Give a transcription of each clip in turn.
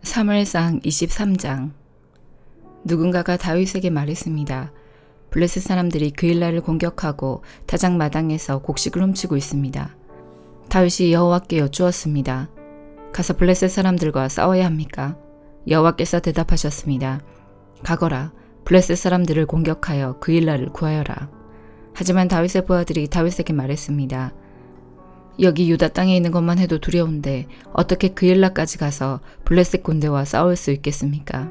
사무엘상 23장. 누군가가 다윗에게 말했습니다. 블레셋 사람들이 그일라를 공격하고 타작 마당에서 곡식을 훔치고 있습니다. 다윗이 여호와께 여쭈었습니다. 가서 블레셋 사람들과 싸워야 합니까? 여호와께서 대답하셨습니다. 가거라. 블레셋 사람들을 공격하여 그일라를 구하여라. 하지만 다윗의 부하들이 다윗에게 말했습니다. 여기 유다 땅에 있는 것만 해도 두려운데 어떻게 그일라까지 가서 블레셋 군대와 싸울 수 있겠습니까?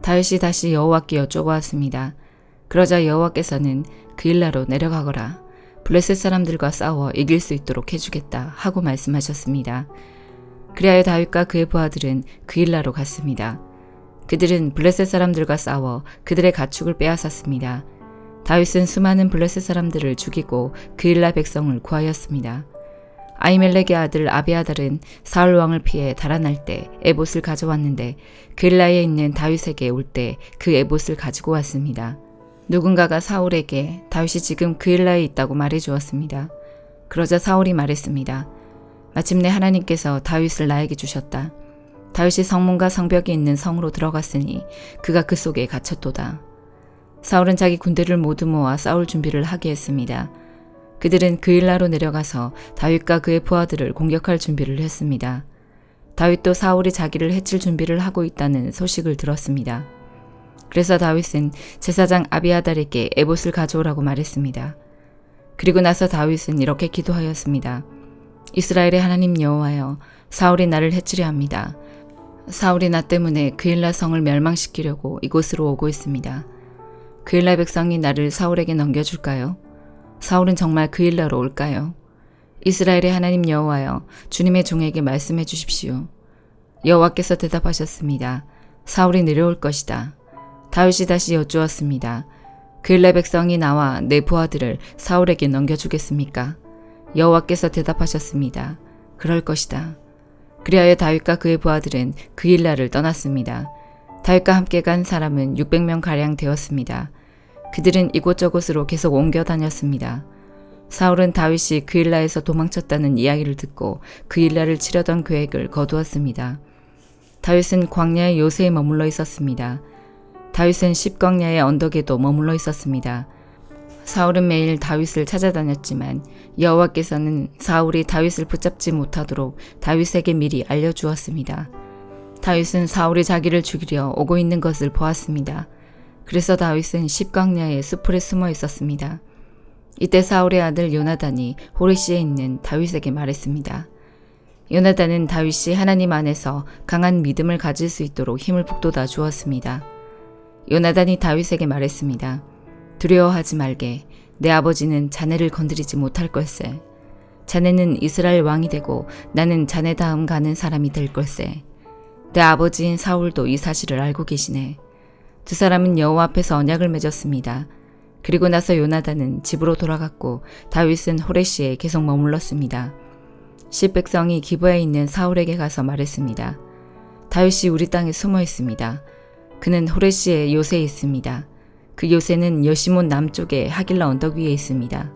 다윗이 다시 여호와께 여쭤보았습니다. 그러자 여호와께서는 그일라로 내려가거라. 블레셋 사람들과 싸워 이길 수 있도록 해주겠다 하고 말씀하셨습니다. 그리하여 다윗과 그의 부하들은 그일라로 갔습니다. 그들은 블레셋 사람들과 싸워 그들의 가축을 빼앗았습니다. 다윗은 수많은 블레셋 사람들을 죽이고 그일라 백성을 구하였습니다. 아히멜렉의 아들 아비아달은 사울 왕을 피해 달아날 때 에봇을 가져왔는데 그일라에 있는 다윗에게 올 때 그 에봇을 가지고 왔습니다. 누군가가 사울에게 다윗이 지금 그일라에 있다고 말해 주었습니다. 그러자 사울이 말했습니다. 마침내 하나님께서 다윗을 나에게 주셨다. 다윗이 성문과 성벽이 있는 성으로 들어갔으니 그가 그 속에 갇혔도다. 사울은 자기 군대를 모두 모아 싸울 준비를 하게 했습니다. 그들은 그일라로 내려가서 다윗과 그의 부하들을 공격할 준비를 했습니다. 다윗도 사울이 자기를 해칠 준비를 하고 있다는 소식을 들었습니다. 그래서 다윗은 제사장 아비아달에게 에봇을 가져오라고 말했습니다. 그리고 나서 다윗은 이렇게 기도하였습니다. 이스라엘의 하나님 여호와여, 사울이 나를 해치려 합니다. 사울이 나 때문에 그일라 성을 멸망시키려고 이곳으로 오고 있습니다. 그일라 백성이 나를 사울에게 넘겨줄까요? 사울은 정말 그일라로 올까요? 이스라엘의 하나님 여호와여, 주님의 종에게 말씀해 주십시오. 여호와께서 대답하셨습니다. 사울이 내려올 것이다. 다윗이 다시 여쭈었습니다. 그일라 백성이 나와 내 부하들을 사울에게 넘겨주겠습니까? 여호와께서 대답하셨습니다. 그럴 것이다. 그리하여 다윗과 그의 부하들은 그일라를 떠났습니다. 다윗과 함께 간 사람은 600명가량 되었습니다. 그들은 이곳저곳으로 계속 옮겨 다녔습니다. 사울은 다윗이 그일라에서 도망쳤다는 이야기를 듣고 그일라를 치려던 계획을 거두었습니다. 다윗은 광야의 요새에 머물러 있었습니다. 다윗은 십광야의 언덕에도 머물러 있었습니다. 사울은 매일 다윗을 찾아다녔지만 여호와께서는 사울이 다윗을 붙잡지 못하도록 다윗에게 미리 알려주었습니다. 다윗은 사울이 자기를 죽이려 오고 있는 것을 보았습니다. 그래서 다윗은 십광야의 수풀에 숨어 있었습니다. 이때 사울의 아들 요나단이 호레시에 있는 다윗에게 말했습니다. 요나단은 다윗이 하나님 안에서 강한 믿음을 가질 수 있도록 힘을 북돋아 주었습니다. 요나단이 다윗에게 말했습니다. 두려워하지 말게. 내 아버지는 자네를 건드리지 못할 걸세. 자네는 이스라엘 왕이 되고 나는 자네 다음 가는 사람이 될 걸세. 내 아버지인 사울도 이 사실을 알고 계시네. 두 사람은 여호와 앞에서 언약을 맺었습니다. 그리고 나서 요나단은 집으로 돌아갔고 다윗은 호레시에 계속 머물렀습니다. 십백성이 기브아에 있는 사울에게 가서 말했습니다. 다윗이 우리 땅에 숨어 있습니다. 그는 호레시의 요새에 있습니다. 그 요새는 여시몬 남쪽의 하길라 언덕 위에 있습니다.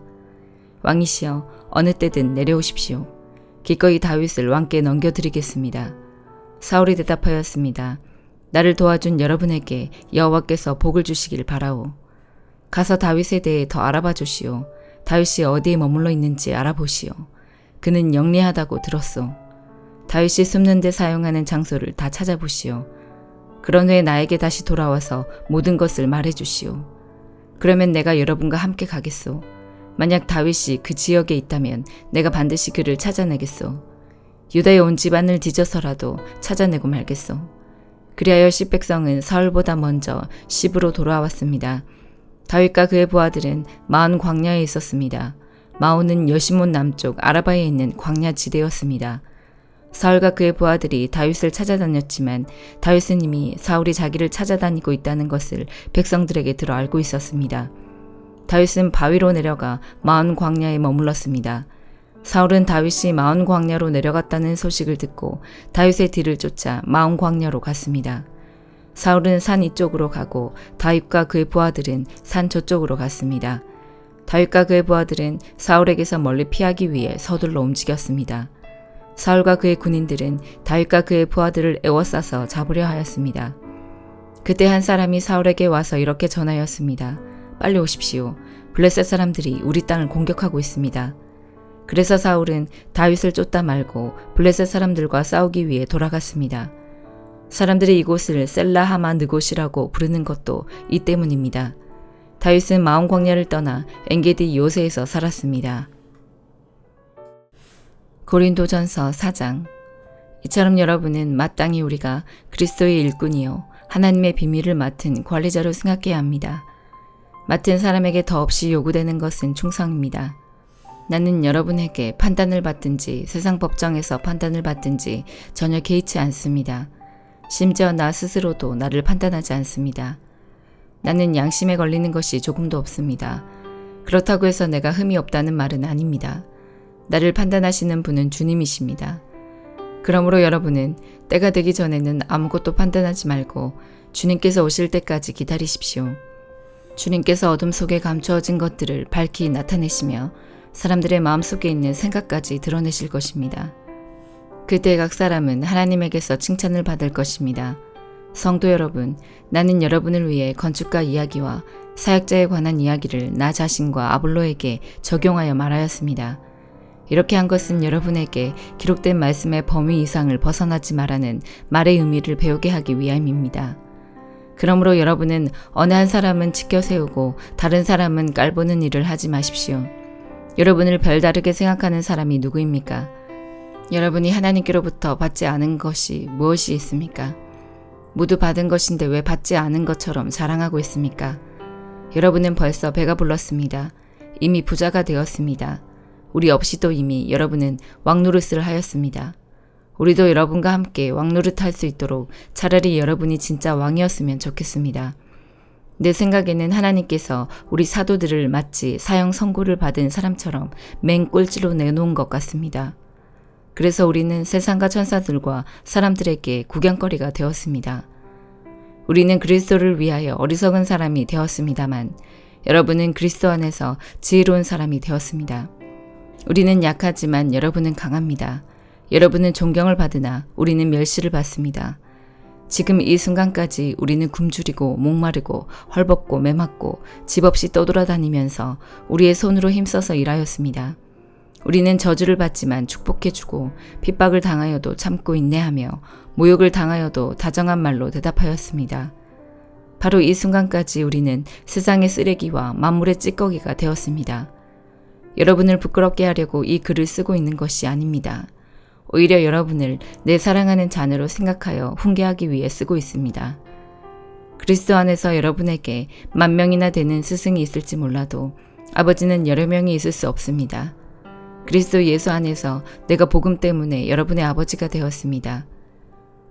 왕이시여, 어느 때든 내려오십시오. 기꺼이 다윗을 왕께 넘겨드리겠습니다. 사울이 대답하였습니다. 나를 도와준 여러분에게 여호와께서 복을 주시길 바라오. 가서 다윗에 대해 더 알아봐 주시오. 다윗이 어디에 머물러 있는지 알아보시오. 그는 영리하다고 들었소. 다윗이 숨는 데 사용하는 장소를 다 찾아보시오. 그런 후에 나에게 다시 돌아와서 모든 것을 말해주시오. 그러면 내가 여러분과 함께 가겠소. 만약 다윗이 그 지역에 있다면 내가 반드시 그를 찾아내겠소. 유다에 온 집안을 뒤져서라도 찾아내고 말겠소. 그리하여 십백성은 사울보다 먼저 십으로 돌아왔습니다. 다윗과 그의 부하들은 마온 광야에 있었습니다. 마온은 여시몬 남쪽 아라바에 있는 광야 지대였습니다. 사울과 그의 부하들이 다윗을 찾아다녔지만 다윗은 이미 사울이 자기를 찾아다니고 있다는 것을 백성들에게 들어 알고 있었습니다. 다윗은 바위로 내려가 마온 광야에 머물렀습니다. 사울은 다윗이 마온 광야로 내려갔다는 소식을 듣고 다윗의 뒤를 쫓아 마온 광야로 갔습니다. 사울은 산 이쪽으로 가고 다윗과 그의 부하들은 산 저쪽으로 갔습니다. 다윗과 그의 부하들은 사울에게서 멀리 피하기 위해 서둘러 움직였습니다. 사울과 그의 군인들은 다윗과 그의 부하들을 에워싸서 잡으려 하였습니다. 그때 한 사람이 사울에게 와서 이렇게 전하였습니다. 빨리 오십시오. 블레셋 사람들이 우리 땅을 공격하고 있습니다. 그래서 사울은 다윗을 쫓다 말고 블레셋 사람들과 싸우기 위해 돌아갔습니다. 사람들이 이곳을 셀라 하마 느곳이라고 부르는 것도 이 때문입니다. 다윗은 마온 광야를 떠나 엔게디 요새에서 살았습니다. 고린도전서 4장. 이처럼 여러분은 마땅히 우리가 그리스도의 일꾼이요 하나님의 비밀을 맡은 관리자로 생각해야 합니다. 맡은 사람에게 더없이 요구되는 것은 충성입니다. 나는 여러분에게 판단을 받든지 세상 법정에서 판단을 받든지 전혀 개의치 않습니다. 심지어 나 스스로도 나를 판단하지 않습니다. 나는 양심에 걸리는 것이 조금도 없습니다. 그렇다고 해서 내가 흠이 없다는 말은 아닙니다. 나를 판단하시는 분은 주님이십니다. 그러므로 여러분은 때가 되기 전에는 아무것도 판단하지 말고 주님께서 오실 때까지 기다리십시오. 주님께서 어둠 속에 감추어진 것들을 밝히 나타내시며 사람들의 마음속에 있는 생각까지 드러내실 것입니다. 그때 각 사람은 하나님에게서 칭찬을 받을 것입니다. 성도 여러분, 나는 여러분을 위해 건축가 이야기와 사역자에 관한 이야기를 나 자신과 아볼로에게 적용하여 말하였습니다. 이렇게 한 것은 여러분에게 기록된 말씀의 범위 이상을 벗어나지 말라는 말의 의미를 배우게 하기 위함입니다. 그러므로 여러분은 어느 한 사람은 지켜 세우고 다른 사람은 깔보는 일을 하지 마십시오. 여러분을 별다르게 생각하는 사람이 누구입니까? 여러분이 하나님께로부터 받지 않은 것이 무엇이 있습니까? 모두 받은 것인데 왜 받지 않은 것처럼 자랑하고 있습니까? 여러분은 벌써 배가 불렀습니다. 이미 부자가 되었습니다. 우리 없이도 이미 여러분은 왕노릇을 하였습니다. 우리도 여러분과 함께 왕노릇 할 수 있도록 차라리 여러분이 진짜 왕이었으면 좋겠습니다. 내 생각에는 하나님께서 우리 사도들을 마치 사형 선고를 받은 사람처럼 맹꼴찌로 내놓은 것 같습니다. 그래서 우리는 세상과 천사들과 사람들에게 구경거리가 되었습니다. 우리는 그리스도를 위하여 어리석은 사람이 되었습니다만 여러분은 그리스도 안에서 지혜로운 사람이 되었습니다. 우리는 약하지만 여러분은 강합니다. 여러분은 존경을 받으나 우리는 멸시를 받습니다. 지금 이 순간까지 우리는 굶주리고 목마르고 헐벗고 매맞고 집 없이 떠돌아다니면서 우리의 손으로 힘써서 일하였습니다. 우리는 저주를 받지만 축복해주고 핍박을 당하여도 참고 인내하며 모욕을 당하여도 다정한 말로 대답하였습니다. 바로 이 순간까지 우리는 세상의 쓰레기와 만물의 찌꺼기가 되었습니다. 여러분을 부끄럽게 하려고 이 글을 쓰고 있는 것이 아닙니다. 오히려 여러분을 내 사랑하는 자녀로 생각하여 훈계하기 위해 쓰고 있습니다. 그리스도 안에서 여러분에게 10,000명이나 되는 스승이 있을지 몰라도 아버지는 여러 명이 있을 수 없습니다. 그리스도 예수 안에서 내가 복음 때문에 여러분의 아버지가 되었습니다.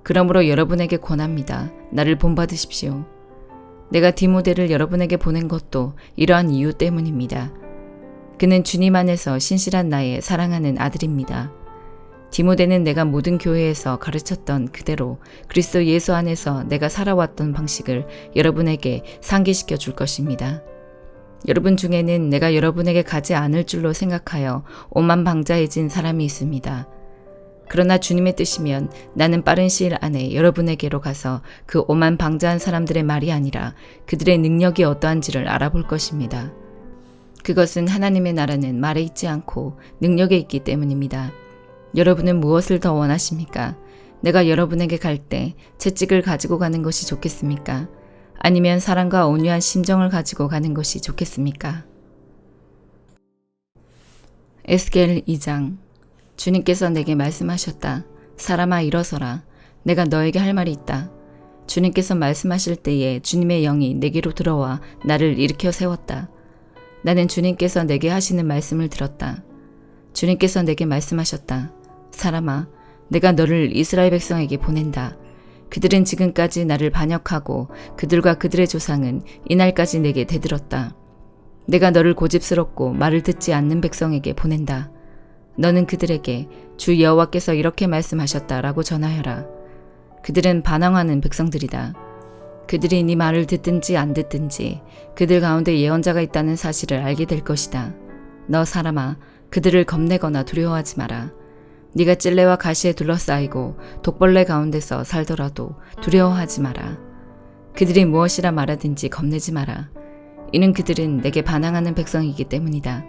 그러므로 여러분에게 권합니다. 나를 본받으십시오. 내가 디모데를 여러분에게 보낸 것도 이러한 이유 때문입니다. 그는 주님 안에서 신실한 나의 사랑하는 아들입니다. 디모데는 내가 모든 교회에서 가르쳤던 그대로 그리스도 예수 안에서 내가 살아왔던 방식을 여러분에게 상기시켜 줄 것입니다. 여러분 중에는 내가 여러분에게 가지 않을 줄로 생각하여 오만방자해진 사람이 있습니다. 그러나 주님의 뜻이면 나는 빠른 시일 안에 여러분에게로 가서 그 오만방자한 사람들의 말이 아니라 그들의 능력이 어떠한지를 알아볼 것입니다. 그것은 하나님의 나라는 말에 있지 않고 능력에 있기 때문입니다. 여러분은 무엇을 더 원하십니까? 내가 여러분에게 갈 때 채찍을 가지고 가는 것이 좋겠습니까? 아니면 사랑과 온유한 심정을 가지고 가는 것이 좋겠습니까? 에스겔 2장. 주님께서 내게 말씀하셨다. 사람아 일어서라. 내가 너에게 할 말이 있다. 주님께서 말씀하실 때에 주님의 영이 내게로 들어와 나를 일으켜 세웠다. 나는 주님께서 내게 하시는 말씀을 들었다. 주님께서 내게 말씀하셨다. 사람아, 내가 너를 이스라엘 백성에게 보낸다. 그들은 지금까지 나를 반역하고 그들과 그들의 조상은 이날까지 내게 대들었다. 내가 너를 고집스럽고 말을 듣지 않는 백성에게 보낸다. 너는 그들에게 주 여호와께서 이렇게 말씀하셨다라고 전하여라. 그들은 반항하는 백성들이다. 그들이 네 말을 듣든지 안 듣든지 그들 가운데 예언자가 있다는 사실을 알게 될 것이다. 너 사람아, 그들을 겁내거나 두려워하지 마라. 네가 찔레와 가시에 둘러싸이고 독벌레 가운데서 살더라도 두려워하지 마라. 그들이 무엇이라 말하든지 겁내지 마라. 이는 그들은 내게 반항하는 백성이기 때문이다.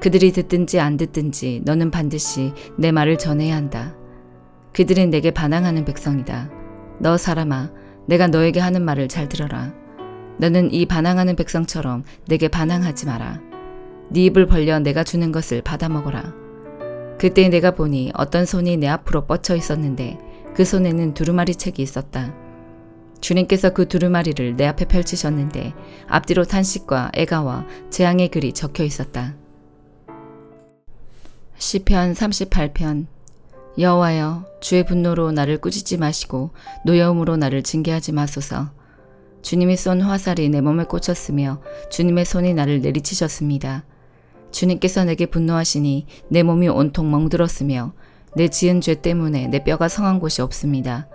그들이 듣든지 안 듣든지 너는 반드시 내 말을 전해야 한다. 그들은 내게 반항하는 백성이다. 너 사람아, 내가 너에게 하는 말을 잘 들어라. 너는 이 반항하는 백성처럼 내게 반항하지 마라. 네 입을 벌려 내가 주는 것을 받아 먹어라. 그때 내가 보니 어떤 손이 내 앞으로 뻗쳐 있었는데 그 손에는 두루마리 책이 있었다. 주님께서 그 두루마리를 내 앞에 펼치셨는데 앞뒤로 탄식과 애가와 재앙의 글이 적혀 있었다. 시편 38편. 여호와여, 주의 분노로 나를 꾸짖지 마시고 노여움으로 나를 징계하지 마소서. 주님이 쏜 화살이 내 몸에 꽂혔으며 주님의 손이 나를 내리치셨습니다. 주님께서 내게 분노하시니 내 몸이 온통 멍들었으며 내 지은 죄 때문에 내 뼈가 성한 곳이 없습니다.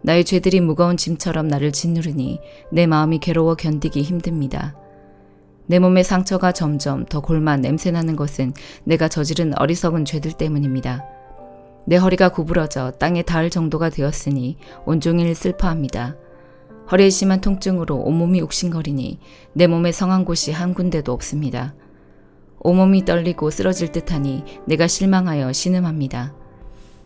나의 죄들이 무거운 짐처럼 나를 짓누르니 내 마음이 괴로워 견디기 힘듭니다. 내 몸의 상처가 점점 더 골마 냄새나는 것은 내가 저지른 어리석은 죄들 때문입니다. 내 허리가 구부러져 땅에 닿을 정도가 되었으니 온종일 슬퍼합니다. 허리에 심한 통증으로 온몸이 욱신거리니 내 몸에 성한 곳이 한 군데도 없습니다. 온몸이 떨리고 쓰러질 듯하니 내가 실망하여 신음합니다.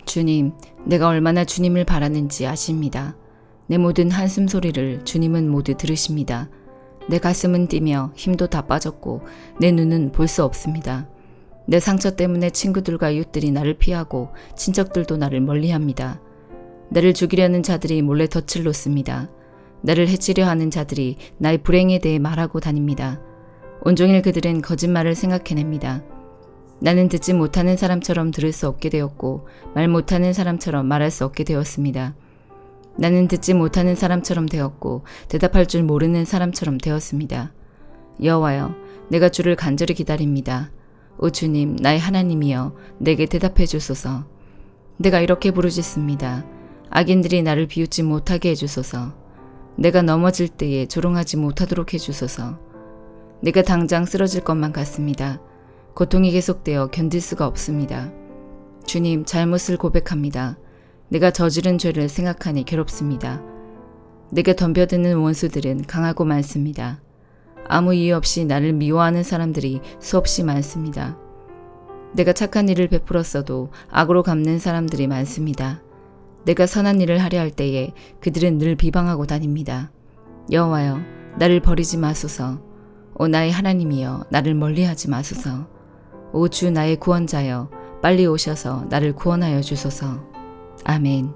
주님, 내가 얼마나 주님을 바라는지 아십니다. 내 모든 한숨 소리를 주님은 모두 들으십니다. 내 가슴은 뛰며 힘도 다 빠졌고 내 눈은 볼 수 없습니다. 내 상처 때문에 친구들과 이웃들이 나를 피하고 친척들도 나를 멀리합니다. 나를 죽이려는 자들이 몰래 덫을 놓습니다. 나를 해치려 하는 자들이 나의 불행에 대해 말하고 다닙니다. 온종일 그들은 거짓말을 생각해냅니다. 나는 듣지 못하는 사람처럼 들을 수 없게 되었고 말 못하는 사람처럼 말할 수 없게 되었습니다. 나는 듣지 못하는 사람처럼 되었고 대답할 줄 모르는 사람처럼 되었습니다. 여호와여, 내가 주를 간절히 기다립니다. 오 주님, 나의 하나님이여, 내게 대답해 주소서. 내가 이렇게 부르짖습니다. 악인들이 나를 비웃지 못하게 해주소서. 내가 넘어질 때에 조롱하지 못하도록 해주소서. 내가 당장 쓰러질 것만 같습니다. 고통이 계속되어 견딜 수가 없습니다. 주님, 잘못을 고백합니다. 내가 저지른 죄를 생각하니 괴롭습니다. 내게 덤벼드는 원수들은 강하고 많습니다. 아무 이유 없이 나를 미워하는 사람들이 수없이 많습니다. 내가 착한 일을 베풀었어도 악으로 갚는 사람들이 많습니다. 내가 선한 일을 하려 할 때에 그들은 늘 비방하고 다닙니다. 여호와여, 나를 버리지 마소서. 오 나의 하나님이여, 나를 멀리하지 마소서. 오 주 나의 구원자여, 빨리 오셔서 나를 구원하여 주소서. 아멘.